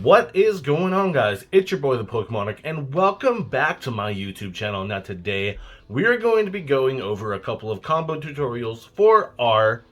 What is going on, guys? It's your boy ThePokéMonarch, and welcome back to my YouTube channel. Now today, we are going to be going over a couple of combo tutorials for our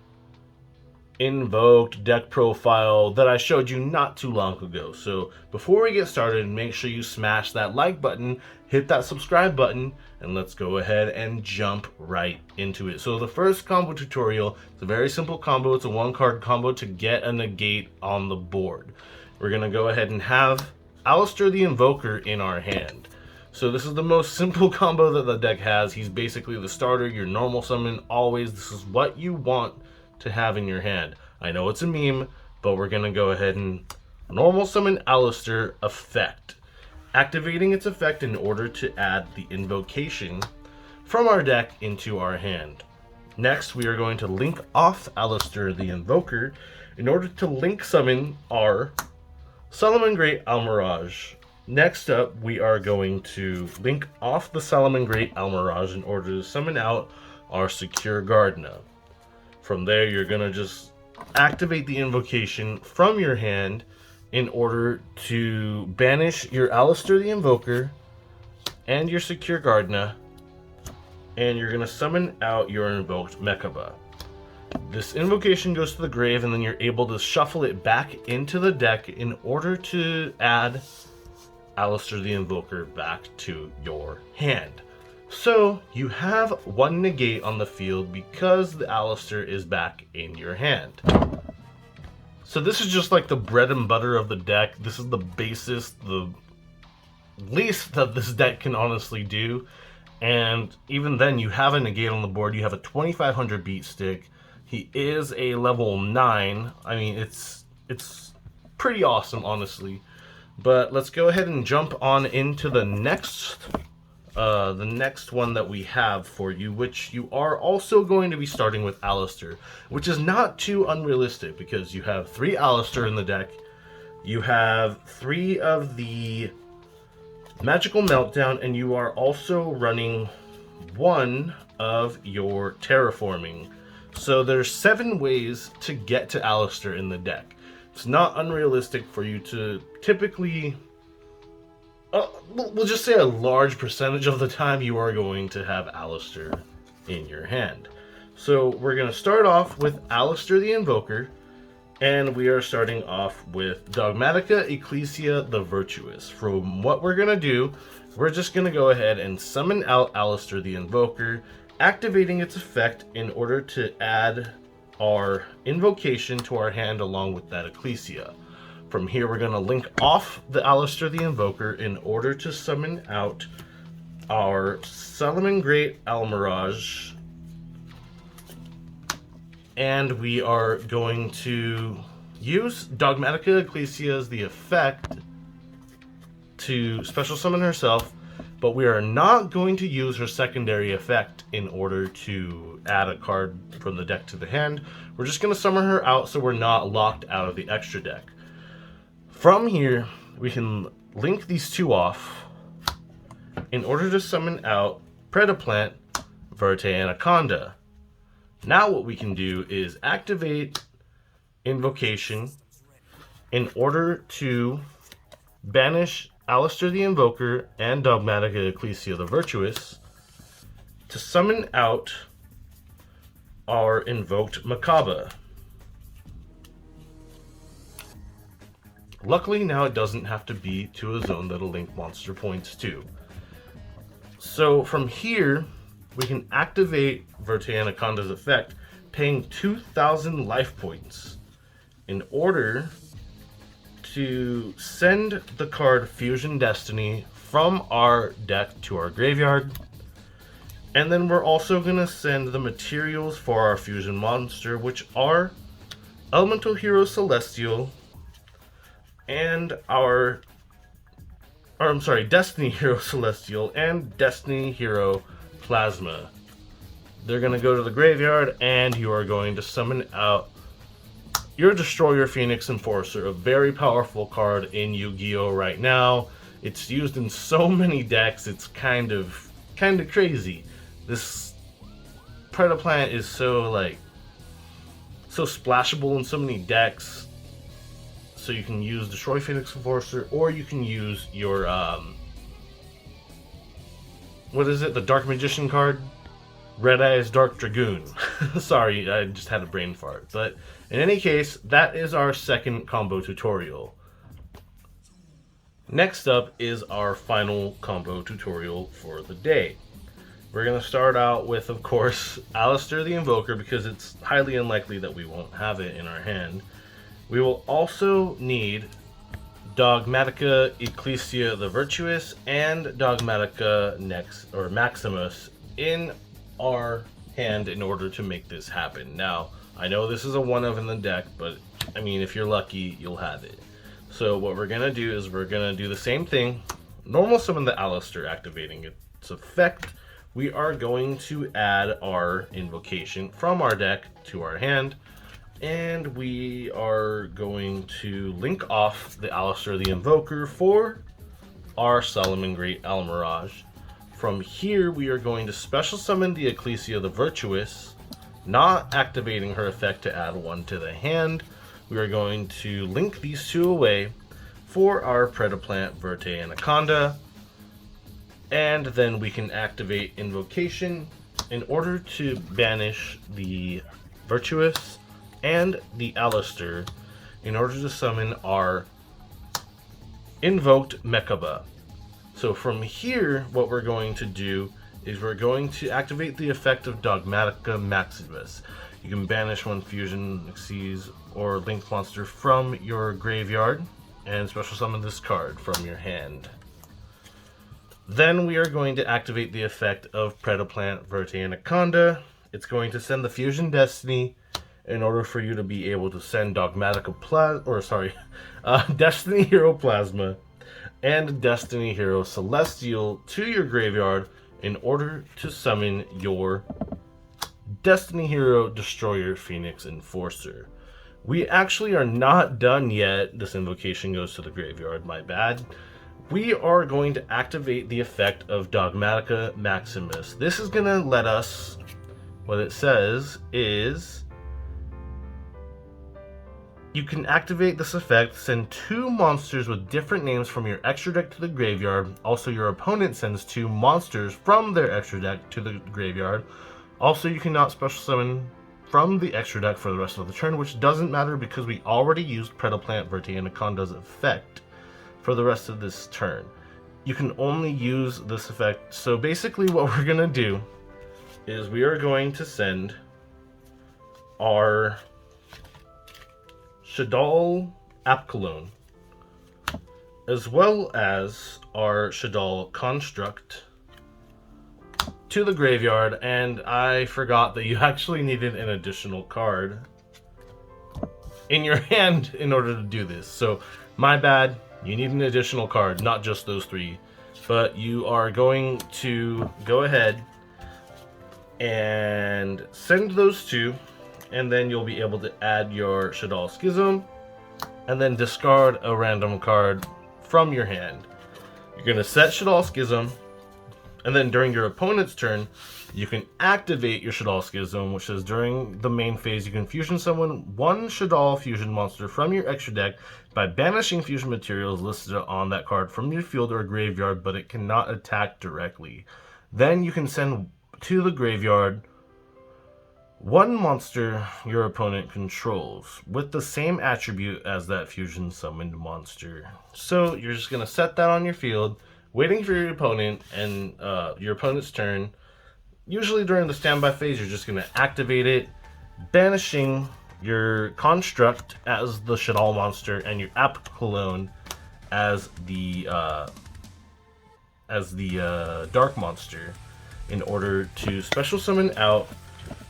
Invoked deck profile that I showed you not too long ago. So before we get started, make sure you smash that like button, hit that subscribe button, and let's go ahead and jump right into it. So the first combo tutorial is a very simple combo. It's a one card combo to get a negate on the board. We're going to go ahead and have Alistair the Invoker in our hand. So this is the most simple combo that the deck has. He's basically the starter, your normal summon, always. This is what you want to have in your hand. I know it's a meme, but we're going to go ahead and normal summon Alistair effect. Activating its effect in order to add the invocation from our deck into our hand. Next, we are going to link off Alistair the Invoker in order to link summon our Salamangreat Almirage. Next up, we are going to link off the Salamangreat Almirage in order to summon out our Secure Gardna. From there, you're going to just activate the invocation from your hand in order to banish your Alistair the Invoker and your Secure Gardna, and you're going to summon out your Invoked Mekaba. This invocation goes to the grave, and then you're able to shuffle it back into the deck in order to add Alistair the Invoker back to your hand. So you have one negate on the field because the Alistair is back in your hand. So this is just like the bread and butter of the deck. This is the basis, the least that this deck can honestly do. And even then, you have a negate on the board. You have a 2500 beat stick. He is a level 9. I mean, it's pretty awesome, honestly. But let's go ahead and jump on into the next one that we have for you, which you are also going to be starting with Alistair, which is not too unrealistic because you have 3 Alistair in the deck. You have 3 of the Magical Meltdown, and you are also running 1 of your Terraforming. So there's 7 ways to get to Alistair in the deck. It's not unrealistic for you to typically, we'll just say a large percentage of the time you are going to have Alistair in your hand. So we're going to start off with Alistair the Invoker, and we are starting off with Dogmatika Ecclesia the Virtuous. From what we're going to do, we're just going to go ahead and summon out Alistair the Invoker, activating its effect in order to add our invocation to our hand along with that Ecclesia. From here, we're going to link off the Alistair the Invoker in order to summon out our Salamangreat Almirage. And we are going to use Dogmatika Ecclesia as the effect to special summon herself, but we are not going to use her secondary effect in order to add a card from the deck to the hand. We're just going to summon her out so we're not locked out of the extra deck. From here, we can link these 2 off in order to summon out Predaplant, Verte Anaconda. Now what we can do is activate Invocation in order to banish Alistair the Invoker and Dogmatika Ecclesia the Virtuous to summon out our Invoked Mekaba. Luckily now it doesn't have to be to a zone that'll link monster points to. So from here, we can activate Verte Anaconda's effect, paying 2,000 life points in order to send the card Fusion Destiny from our deck to our graveyard. And then we're also going to send the materials for our fusion monster, which are Elemental Hero Celestial and Destiny Hero Celestial and Destiny Hero Plasma. They're going to go to the graveyard, and you are going to summon out your Destroyer Phoenix Enforcer, a very powerful card in Yu-Gi-Oh right now. It's used in so many decks, it's kind of crazy. This Predaplant is so splashable in so many decks. So you can use Destroy Phoenix Enforcer, or you can use your what is it? The Dark Magician card? Red Eyes Dark Dragoon. Sorry, I just had a brain fart. But in any case, that is our second combo tutorial. Next up is our final combo tutorial for the day. We're going to start out with, of course, Alistair the Invoker, because it's highly unlikely that we won't have it in our hand. We will also need Dogmatika Ecclesia the Virtuous and Dogmatika Maximus in our hand in order to make this happen. Now, I know this is a one of in the deck, but I mean, if you're lucky, you'll have it. So what we're gonna do is we're gonna do the same thing. Normal summon the Alistair, activating its effect. We are going to add our invocation from our deck to our hand, and we are going to link off the Alistair the Invoker for our Solomon Great Almirage. From here, we are going to special summon the Ecclesia the Virtuous, not activating her effect to add one to the hand. We are going to link these two away for our Predaplant Verte Anaconda, and then we can activate Invocation in order to banish the Virtuous and the Alistair in order to summon our Invoked Mechaba. So from here, what we're going to do is we're going to activate the effect of Dogmatika Maximus. You can banish one fusion, Xyz, or linked monster from your graveyard and special summon this card from your hand. Then we are going to activate the effect of Predaplant Verte Anaconda. It's going to send the Fusion Destiny in order for you to be able to send Destiny Hero Plasma and Destiny Hero Celestial to your graveyard in order to summon your Destiny Hero Destroyer Phoenix Enforcer. We actually are not done yet. This invocation goes to the graveyard, my bad. We are going to activate the effect of Dogmatika Maximus. This is going to let us, what it says is, you can activate this effect, send 2 monsters with different names from your extra deck to the graveyard. Also, your opponent sends 2 monsters from their extra deck to the graveyard. Also, you cannot special summon from the extra deck for the rest of the turn, which doesn't matter because we already used Predaplant Verte Anaconda's effect for the rest of this turn. You can only use this effect. So basically what we're going to do is we are going to send our Shaddoll Apcalone, as well as our Shaddoll Construct, to the graveyard, and I forgot that you actually needed an additional card in your hand in order to do this. So, my bad, you need an additional card, not just those 3, but you are going to go ahead and send those 2, and then you'll be able to add your Shaddoll Schism, and then discard a random card from your hand. You're going to set Shaddoll Schism, and then during your opponent's turn, you can activate your Shaddoll Schism, which says during the main phase, you can fusion summon 1 Shaddoll fusion monster from your extra deck by banishing fusion materials listed on that card from your field or graveyard, but it cannot attack directly. Then you can send to the graveyard 1 monster your opponent controls with the same attribute as that fusion summoned monster. So you're just going to set that on your field, waiting for your opponent and your opponent's turn. Usually during the standby phase, you're just going to activate it, banishing your Construct as the Shaddoll monster and your Apcalone as the Dark monster in order to special summon out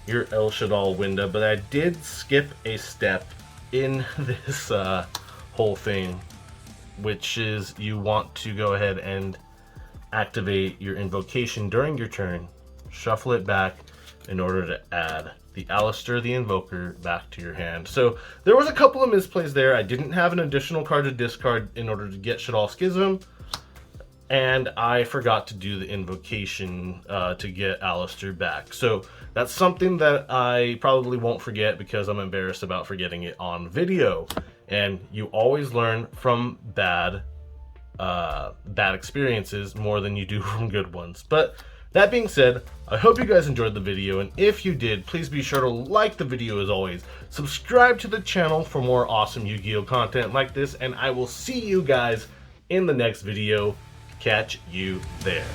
your El Shaddoll Winda. But I did skip a step in this whole thing, which is you want to go ahead and activate your invocation during your turn, shuffle it back in order to add the Alistair the Invoker back to your hand. So there was a couple of misplays there. I didn't have an additional card to discard in order to get Shaddoll Schism, and I forgot to do the invocation to get Alistair back. So that's something that I probably won't forget because I'm embarrassed about forgetting it on video. And you always learn from bad experiences more than you do from good ones. But that being said, I hope you guys enjoyed the video, and if you did, please be sure to like the video as always. Subscribe to the channel for more awesome Yu-Gi-Oh content like this, and I will see you guys in the next video. Catch you there.